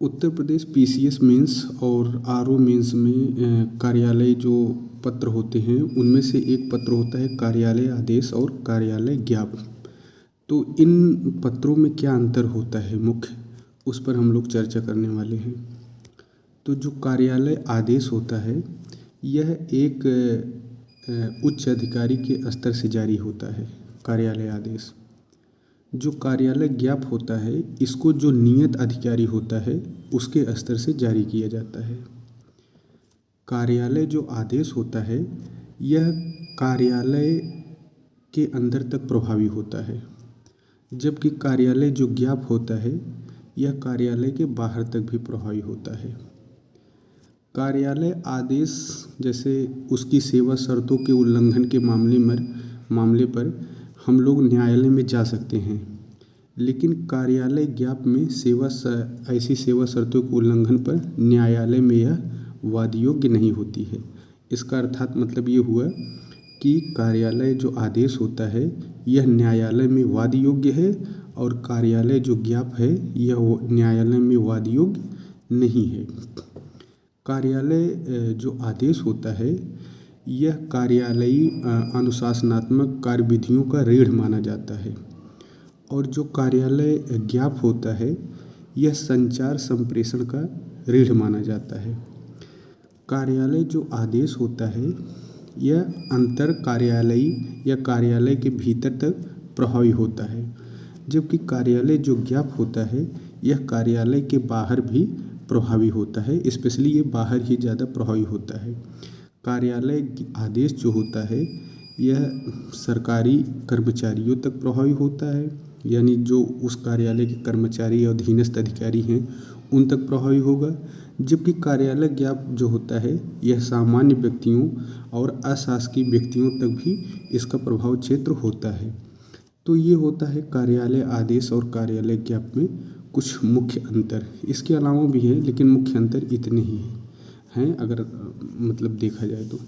Uttar Pradesh PCS mains और RO mains में कार्यालय जो पत्र होते हैं उनमें से एक पत्र होता है कार्यालय आदेश और कार्यालय ज्ञापन। तो इन पत्रों में क्या अंतर होता है मुख्य, उस पर हम लोग चर्चा करने वाले हैं। तो जो कार्यालय आदेश होता है यह एक उच्च अधिकारी के स्तर से जारी होता है। कार्यालय आदेश जो कार्यालय ज्ञापन होता है इसको जो नियत अधिकारी होता है उसके स्तर से जारी किया जाता है। कार्यालय जो आदेश होता है यह कार्यालय के अंदर तक प्रभावी होता है, जबकि कार्यालय जो ज्ञापन होता है यह कार्यालय के बाहर तक भी प्रभावी होता है। कार्यालय आदेश जैसे उसकी सेवा शर्तों के उल्लंघन के मामले पर हम लोग न्यायालय में जा सकते हैं, लेकिन कार्यालय ज्ञापन में ऐसी सेवा शर्तों के उल्लंघन पर न्यायालय में यह वाद योग्य नहीं होती है। इसका अर्थात मतलब ये हुआ कि कार्यालय जो आदेश होता है यह न्यायालय में वाद योग्य है और कार्यालय जो ज्ञापन है यह न्यायालय में वाद योग्य नहीं है। कार्यालय जो आदेश होता है यह कार्यालयी अनुशासनात्मक कार्यविधियों का रीढ़ माना जाता है और जो कार्यालय ज्ञापन होता है यह संचार संप्रेषण का रीढ़ माना जाता है। कार्यालय जो आदेश होता है यह अंतर कार्यालयी या कार्यालय के भीतर तक प्रभावी होता है, जबकि कार्यालय जो ज्ञापन होता है यह कार्यालय के बाहर भी प्रभावी होता है। स्पेशली ये बाहर ही ज़्यादा प्रभावी होता है। कार्यालय आदेश जो होता है यह सरकारी कर्मचारियों तक प्रभावी होता है, यानी जो उस कार्यालय के कर्मचारी या अधीनस्थ अधिकारी हैं उन तक प्रभावी होगा, जबकि कार्यालय ज्ञापन जो होता है यह सामान्य व्यक्तियों और अशासकीय व्यक्तियों तक भी इसका प्रभाव क्षेत्र होता है। तो ये होता है कार्यालय आदेश और कार्यालय ज्ञापन में कुछ मुख्य अंतर। इसके अलावा भी है लेकिन मुख्य अंतर इतने ही हैं अगर मतलब देखा जाए तो।